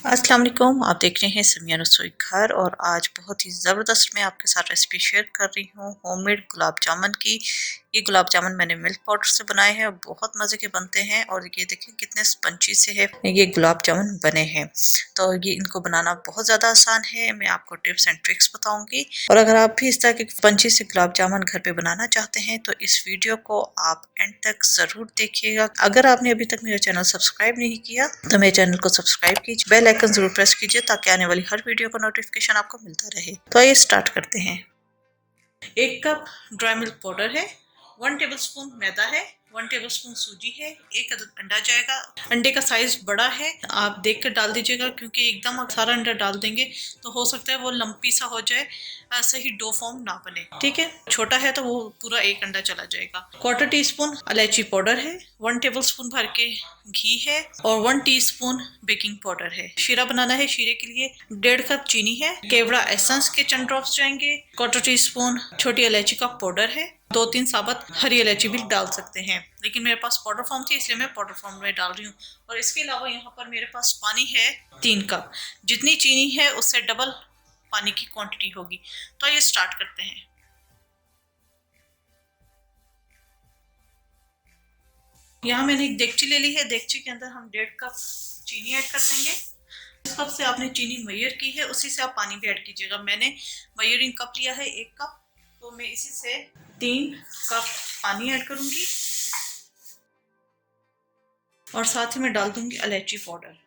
अस्सलाम वालेकुम। आप देख रहे हैं समिया रसोई घर और आज बहुत ही ज़बरदस्त मैं आपके साथ रेसिपी शेयर कर रही हूँ होममेड गुलाब जामुन की। ये गुलाब जामुन मैंने मिल्क पाउडर से बनाए हैं और बहुत मज़े के बनते हैं और ये देखिए कितने स्पंची से है ये गुलाब जामुन बने हैं। तो ये इनको बनाना बहुत ज़्यादा आसान है। मैं आपको टिप्स एंड ट्रिक्स बताऊंगी और अगर आप भी इस तरह के स्पंची से गुलाब जामुन घर पे बनाना चाहते हैं तो इस वीडियो को आप एंड तक ज़रूर देखिएगा। अगर आपने अभी तक मेरा चैनल सब्सक्राइब नहीं किया तो मेरे चैनल को सब्सक्राइब कीजिए, बेल आइकन जरूर प्रेस कीजिए ताकि आने वाली हर वीडियो का नोटिफिकेशन आपको मिलता रहे। तो आइए स्टार्ट करते हैं। 1 कप ड्राई मिल्क पाउडर है, 1 टेबलस्पून मैदा है, 1 टेबलस्पून सूजी है, 1 अदद अंडा जाएगा। अंडे का साइज बड़ा है, आप देख कर डाल दीजिएगा क्योंकि एकदम आप सारा अंडा डाल देंगे तो हो सकता है वो लंपी सा हो जाए, सही डो फॉर्म ना बने। ठीक है, छोटा है तो वो पूरा 1 अंडा चला जाएगा। 1/4 टीस्पून इलायची पाउडर है, 1 टेबलस्पून भर के घी है और 1 टीस्पून बेकिंग पाउडर है। शीरा बनाना है, शीरे के लिए 1.5 कप चीनी है, केवड़ा एसेंस के चंद ड्रॉप्स जाएंगे, 1/4 टीस्पून छोटी इलायची का पाउडर है, 2-3 साबुत हरी इलायची भी डाल सकते हैं, लेकिन मेरे पास पाउडर फॉर्म थी इसलिए मैं पाउडर फॉर्म में डाल रही हूँ। और इसके अलावा यहाँ पर मेरे पास पानी है 3 कप। जितनी चीनी है उससे डबल पानी की क्वांटिटी होगी। तो ये स्टार्ट करते हैं। यहाँ मैंने एक देगची ले ली है, देगची के अंदर हम 1.5 कप चीनी ऐड कर देंगे। जिस कप से आपने चीनी मेजर की है उसी से आप पानी भी ऐड कीजिएगा। मैंने मेजरिंग कप लिया है 1 कप, तो मैं इसी से 3 कप पानी ऐड करूंगी और साथ ही मैं डाल दूंगी इलायची पाउडर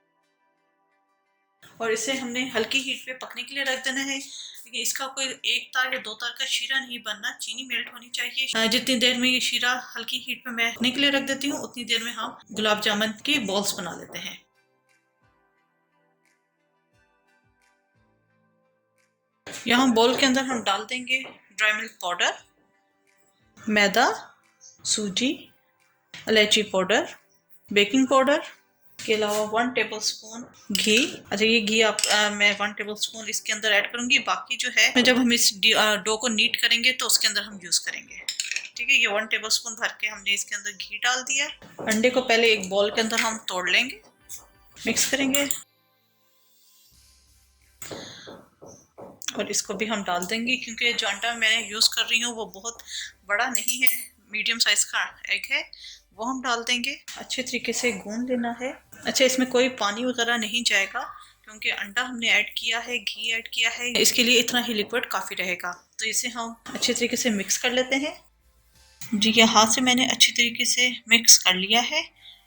और इसे हमने हल्की हीट पे पकने के लिए रख देना है। लेकिन इसका कोई 1 तार या 2 तार का शीरा नहीं बनना, चीनी मेल्ट होनी चाहिए। जितनी देर में ये शीरा हल्की हीट पे मैं पकने के लिए रख देती हूँ उतनी देर में हम गुलाब जामुन की बॉल्स बना लेते हैं। यहाँ बोल के अंदर हम डाल देंगे ड्राई मिल्क पाउडर, मैदा, सूजी, इलायची पाउडर, बेकिंग पाउडर के अलावा 1 टेबलस्पून घी। अच्छा, ये घी आप मैं 1 टेबलस्पून इसके अंदर ऐड करूंगी, बाकी जो है जब हम इस डो को नीट करेंगे तो उसके अंदर हम यूज करेंगे। ठीक है, ये 1 टेबलस्पून भर के हमने इसके अंदर घी डाल दिया। अंडे को पहले एक बॉल के अंदर हम तोड़ लेंगे, मिक्स करेंगे और इसको भी हम डाल देंगे क्योंकि जो अंडा मैंने यूज कर रही हूँ वो बहुत बड़ा नहीं है, मीडियम साइज का एग है, वो हम डाल देंगे। अच्छे तरीके से गूंद लेना है। अच्छा, इसमें कोई पानी वगैरह नहीं जाएगा क्योंकि अंडा हमने ऐड किया है, घी ऐड किया है, इसके लिए इतना ही लिक्विड काफ़ी रहेगा। तो इसे हम अच्छे तरीके से मिक्स कर लेते हैं। जी, ये हाथ से मैंने अच्छी तरीके से मिक्स कर लिया है।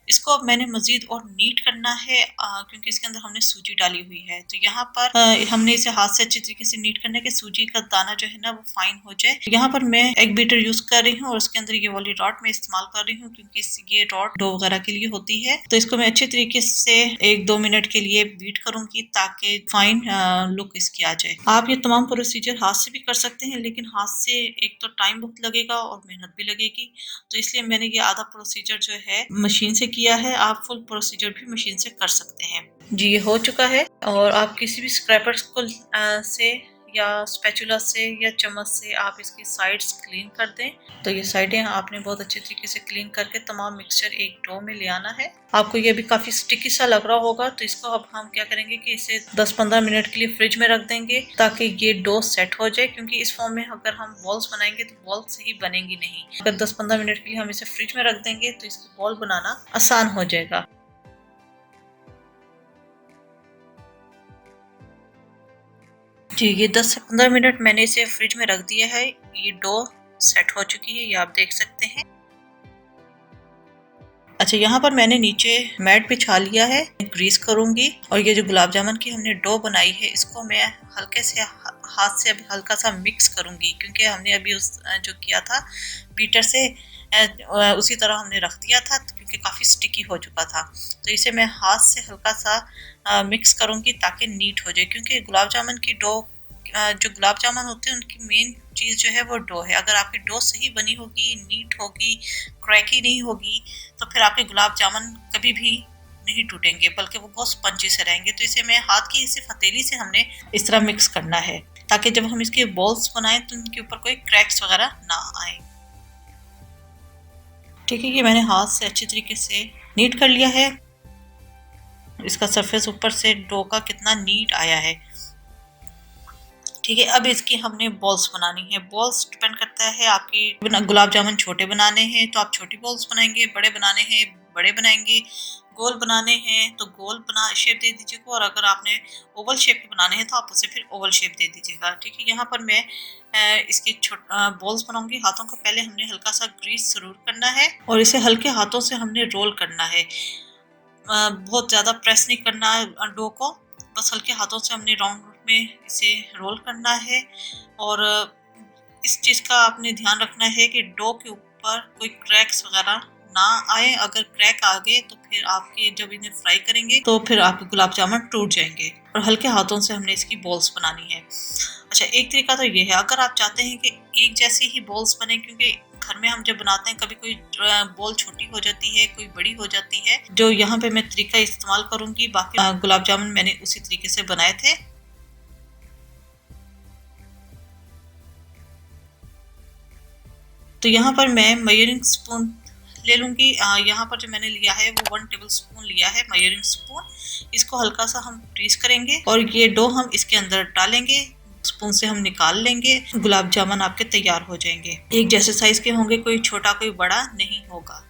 इसको अब मैंने मज़ीद और नीट करना है क्योंकि इसके अंदर हमने सूजी डाली हुई है। तो यहाँ पर हमने इसे हाथ से अच्छी तरीके से नीट करना है कि सूजी का दाना जो है ना वो फाइन हो जाए। यहाँ पर मैं एग बीटर यूज़ कर रही हूँ और उसके अंदर ये वाली रॉड मैं इस्तेमाल कर रही हूँ क्योंकि ये रॉड डो वगैरह के लिए होती है। तो इसको मैं अच्छे तरीके से 1-2 मिनट के लिए बीट करूँगी ताकि फाइन लुक इसकी आ जाए। आप ये तमाम प्रोसीजर हाथ से भी कर सकते हैं, लेकिन हाथ से एक तो टाइम बहुत लगेगा और मेहनत भी लगेगी, तो इसलिए मैंने ये आधा प्रोसीजर जो है मशीन से किया है। आप फुल प्रोसीजर भी मशीन से कर सकते हैं। जी, ये हो चुका है और आप किसी भी स्क्रैपर को से या स्पैचुला से या चम्मच से आप इसकी साइड्स क्लीन कर दें। तो ये साइडें आपने बहुत अच्छे तरीके से क्लीन करके तमाम मिक्सचर एक डो में ले आना है। आपको ये भी काफ़ी स्टिकी सा लग रहा होगा, तो इसको अब हम क्या करेंगे कि इसे 10-15 मिनट के लिए फ्रिज में रख देंगे ताकि ये डो सेट हो जाए, क्योंकि इस फॉर्म में अगर हम बॉल्स बनाएंगे तो बॉल सही बनेंगी नहीं। अगर 10-15 मिनट के लिए हम इसे फ्रिज में रख देंगे तो इसकी बॉल बनाना आसान हो जाएगा। जी, ये 10 से 15 मिनट मैंने इसे फ्रिज में रख दिया है। ये डो सेट हो चुकी है, ये आप देख सकते हैं। अच्छा, यहाँ पर मैंने नीचे मैट बिछा लिया है, ग्रीस करूंगी और ये जो गुलाब जामुन की हमने डो बनाई है इसको मैं हल्के से हाथ से अभी हल्का सा मिक्स करूंगी क्योंकि हमने अभी उस जो किया था बीटर से उसी तरह हमने रख दिया था क्योंकि काफ़ी स्टिकी हो चुका था। तो इसे मैं हाथ से हल्का सा मिक्स करूंगी ताकि नीट हो जाए, क्योंकि गुलाब जामुन की डो जो गुलाब जामुन होते हैं उनकी मेन चीज़ जो है वो डो है। अगर आपकी डो सही बनी होगी, नीट होगी, क्रैकी नहीं होगी, तो फिर आपके गुलाब जामुन कभी भी नहीं टूटेंगे बल्कि वो बहुत स्पंजी से रहेंगे। तो इसे मैं हाथ की सिर्फ हथेली से हमने इस तरह मिक्स करना है ताकि जब हम इसके बॉल्स बनाएं तो उनके ऊपर कोई क्रैक्स वगैरह ना आए। ठीक है, ये मैंने हाथ से अच्छी तरीके से नीट कर लिया है। इसका सरफेस ऊपर से डो का कितना नीट आया है। ठीक है, अब इसकी हमने बॉल्स बनानी है। बॉल्स डिपेंड करता है आपके गुलाब जामुन छोटे बनाने हैं तो आप छोटी बॉल्स बनाएंगे, बड़े बनाने हैं बड़े बनाएंगे, गोल बनाने हैं तो गोल बना शेप दे दीजिएगा, और अगर आपने ओवल शेप के बनाने हैं तो आप उसे फिर ओवल शेप दे दीजिएगा। ठीक है, यहाँ पर मैं इसके बॉल्स बनाऊंगी। हाथों को पहले हमने हल्का सा ग्रीस जरूर करना है और इसे हल्के हाथों से हमने रोल करना है। बहुत ज़्यादा प्रेस नहीं करना डो को, बस हल्के हाथों से हमने राउंड में इसे रोल करना है। और इस चीज़ का आपने ध्यान रखना है कि डो के ऊपर कोई क्रैक्स वगैरह ना आए। अगर क्रैक आ गए तो फिर आपके जब इन्हें फ्राई करेंगे तो फिर आपके गुलाब जामुन टूट जाएंगे। और हल्के हाथों से हमने इसकी बॉल्स बनानी है। अच्छा, एक तरीका तो ये है, अगर आप चाहते हैं कि एक जैसी ही बॉल्स बने, क्योंकि घर में हम जब बनाते हैं कभी कोई बॉल छोटी हो जाती है, कोई बड़ी हो जाती है, जो यहाँ पे मैं तरीका इस्तेमाल करूंगी। बाकी गुलाब जामुन मैंने उसी तरीके से बनाए थे। तो यहाँ पर मैं मेजरिंग स्पून ले लूंगी। यहाँ पर जो मैंने लिया है वो 1 टेबल स्पून लिया है मेजरिंग स्पून। इसको हल्का सा हम ग्रीस करेंगे और ये डो हम इसके अंदर डालेंगे, स्पून से हम निकाल लेंगे। गुलाब जामुन आपके तैयार हो जाएंगे। एक जैसे साइज के होंगे, कोई छोटा कोई बड़ा नहीं होगा।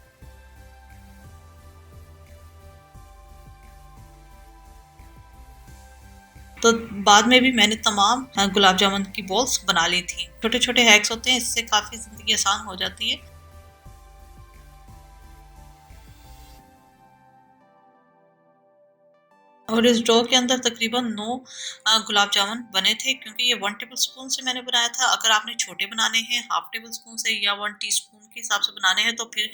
तो बाद में भी मैंने तमाम गुलाब जामुन की बॉल्स बना ली थी। छोटे छोटे हैक्स होते हैं, इससे काफी जिंदगी आसान हो जाती है। और इस डो के अंदर तकरीबन 9 गुलाब जामुन बने थे, क्योंकि ये 1 टेबल स्पून से मैंने बनाया था। अगर आपने छोटे बनाने हैं हाफ टेबल स्पून से या 1 टीस्पून के हिसाब से बनाने हैं तो फिर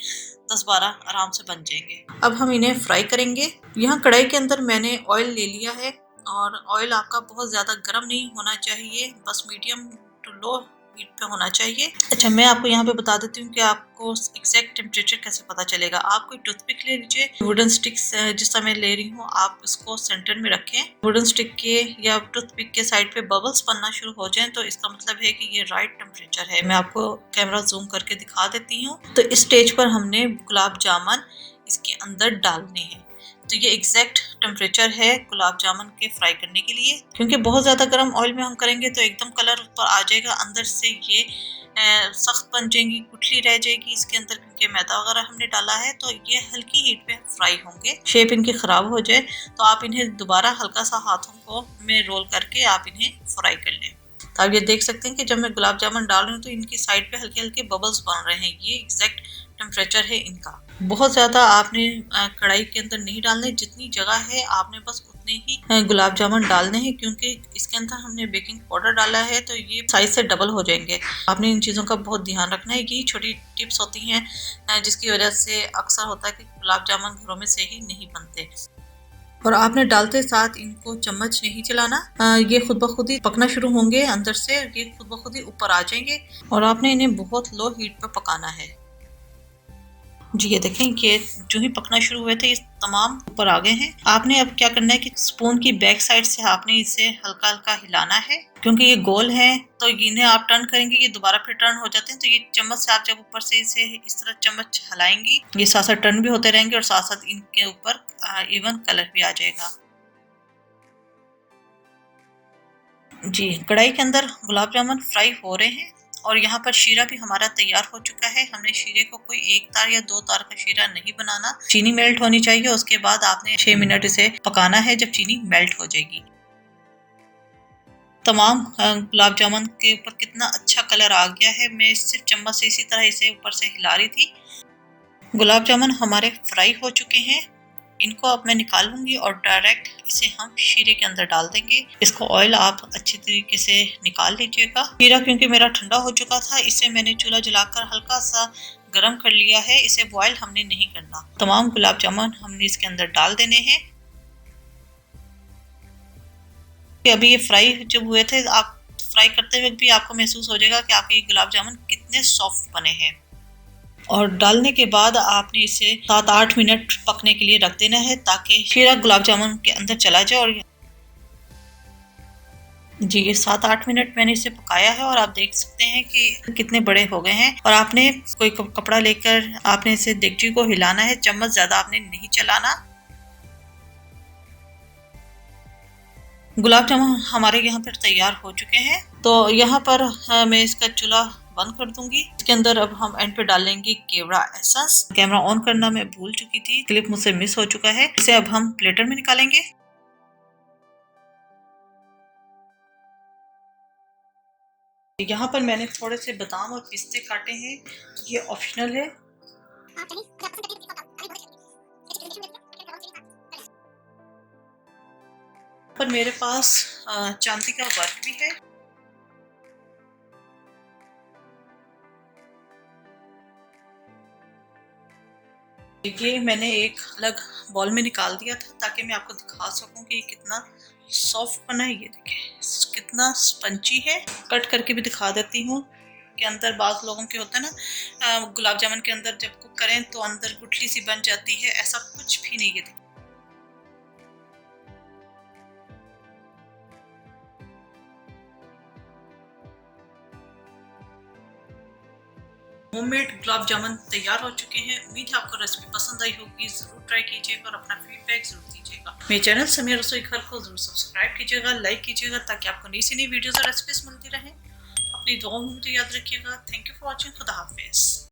10-12 आराम से बन जाएंगे। अब हम इन्हें फ्राई करेंगे। यहाँ कढ़ाई के अंदर मैंने ऑयल ले लिया है और ऑयल आपका बहुत ज़्यादा गर्म नहीं होना चाहिए, बस मीडियम टू लो हीट पे होना चाहिए। अच्छा, मैं आपको यहाँ पे बता देती हूँ कि आपको एग्जैक्ट टेम्परेचर कैसे पता चलेगा। आप कोई टूथपिक ले लीजिए, वुडन स्टिक्स जिस समय ले रही हूँ आप इसको सेंटर में रखें। वुडन स्टिक के या टूथपिक के साइड पे बबल्स बनना शुरू हो जाएं तो इसका मतलब है कि ये राइट टेम्परेचर है। मैं आपको कैमरा जूम करके दिखा देती हूँ। तो इस स्टेज पर हमने गुलाब जामुन इसके अंदर डालने हैं। तो ये एग्जैक्ट टेम्परेचर है गुलाब जामुन के फ्राई करने के लिए, क्योंकि बहुत ज़्यादा गर्म ऑयल में हम करेंगे तो एकदम कलर ऊपर आ जाएगा, अंदर से ये सख्त बन जाएंगी, गुठली रह जाएगी इसके अंदर, क्योंकि मैदा वगैरह हमने डाला है। तो ये हल्की हीट पे फ्राई होंगे। शेप इनकी ख़राब हो जाए तो आप इन्हें दोबारा हल्का सा हाथों को में रोल करके आप इन्हें फ्राई कर लें। तो आप ये देख सकते हैं कि जब मैं गुलाब जामुन डाल रही हूँ तो इनकी साइड पे हल्के हल्के बबल्स बन रहे हैं। ये एग्जैक्ट टेम्परेचर है इनका। बहुत ज़्यादा आपने कढ़ाई के अंदर नहीं डालने, जितनी जगह है आपने बस उतने ही गुलाब जामुन डालने हैं, क्योंकि इसके अंदर हमने बेकिंग पाउडर डाला है तो ये साइज से डबल हो जाएंगे। आपने इन चीज़ों का बहुत ध्यान रखना है। यही छोटी टिप्स होती हैं जिसकी वजह से अक्सर होता है कि गुलाब जामुन घरों में से ही नहीं बनते। और आपने डालते साथ इनको चम्मच नहीं चलाना, ये खुद ब खुद ही पकना शुरू होंगे अंदर से, ये खुद ब खुद ही ऊपर आ जाएंगे और आपने इन्हें बहुत लो हीट पर पकाना है। जी ये देखें कि जो ही पकना शुरू हुए थे ये तमाम ऊपर आ गए हैं। आपने अब क्या करना है कि स्पून की बैक साइड से आपने इसे हल्का हल्का हिलाना है, क्योंकि ये गोल है तो इन्हें आप टर्न करेंगे ये दोबारा फिर टर्न हो जाते हैं। तो ये चम्मच से आप जब ऊपर से इसे इस तरह चम्मच हिलाएंगी ये साथ साथ टर्न भी होते रहेंगे और साथ साथ इनके ऊपर इवन कलर भी आ जाएगा। जी कढ़ाई के अंदर गुलाब जामुन फ्राई हो रहे हैं और यहाँ पर शीरा भी हमारा तैयार हो चुका है। हमने शीरे को कोई 1 तार या 2 तार का शीरा नहीं बनाना, चीनी मेल्ट होनी चाहिए। उसके बाद आपने 6 मिनट इसे पकाना है जब चीनी मेल्ट हो जाएगी। तमाम गुलाब जामुन के ऊपर कितना अच्छा कलर आ गया है। मैं सिर्फ चम्मच से इसी तरह इसे ऊपर से हिला रही थी। गुलाब जामुन हमारे फ्राई हो चुके हैं। इनको अब मैं निकाल लूंगी और डायरेक्ट इसे हम शीरे के अंदर डाल देंगे। इसको ऑयल आप अच्छी तरीके से निकाल लीजिएगा। शीरा क्योंकि मेरा ठंडा हो चुका था, इसे मैंने चूल्हा जलाकर हल्का सा गर्म कर लिया है। इसे बॉयल हमने नहीं करना। तमाम गुलाब जामुन हमने इसके अंदर डाल देने हैं। अभी ये फ्राई जब हुए थे, आप फ्राई करते हुए भी आपको महसूस हो जाएगा कि आपके गुलाब जामुन कितने सॉफ्ट बने हैं। और डालने के बाद आपने इसे 7-8 मिनट पकने के लिए रख देना है ताकि शीरा गुलाब जामुन के अंदर चला जाए। और जी ये 7-8 मिनट मैंने इसे पकाया है और आप देख सकते हैं कि कितने बड़े हो गए हैं। और आपने कोई कपड़ा लेकर आपने इसे देगची को हिलाना है, चम्मच ज्यादा आपने नहीं चलाना। गुलाब जामुन हमारे यहाँ पर तैयार हो चुके हैं। तो यहाँ पर मैं इसका चूल्हा बंद कर दूंगी। इसके अंदर अब हम एंड पे डालेंगे केवड़ा एसेंस। कैमरा ऑन करना मैं भूल चुकी थी, क्लिप मुझसे मिस हो चुका है। इसे अब हम प्लेटर में निकालेंगे। यहाँ पर मैंने थोड़े से बादाम और पिस्ते काटे हैं, ये ऑप्शनल है। पर मेरे पास चांदी का वर्क भी है। ये मैंने एक अलग बॉल में निकाल दिया था ताकि मैं आपको दिखा सकूं कि ये कितना सॉफ्ट बना है। ये देखें कितना स्पंची है। कट करके भी दिखा देती हूँ कि अंदर बाज़ लोगों के होता है ना, गुलाब जामुन के अंदर जब कुक करें तो अंदर गुठली सी बन जाती है, ऐसा कुछ भी नहीं है। होममेड गुलाब जामुन तैयार हो चुके हैं। उम्मीद है आपको रेसिपी पसंद आई होगी। जरूर ट्राई कीजिएगा और अपना फीडबैक जरूर दीजिएगा। मेरे चैनल समीर रसोई घर को जरूर सब्सक्राइब कीजिएगा, लाइक कीजिएगा ताकि आपको नई से नई वीडियोस और रेसिपीज मिलती रहे। अपनी दुआओं में मुझे याद रखिएगा। Thank you for watching. खुदा हाफिज।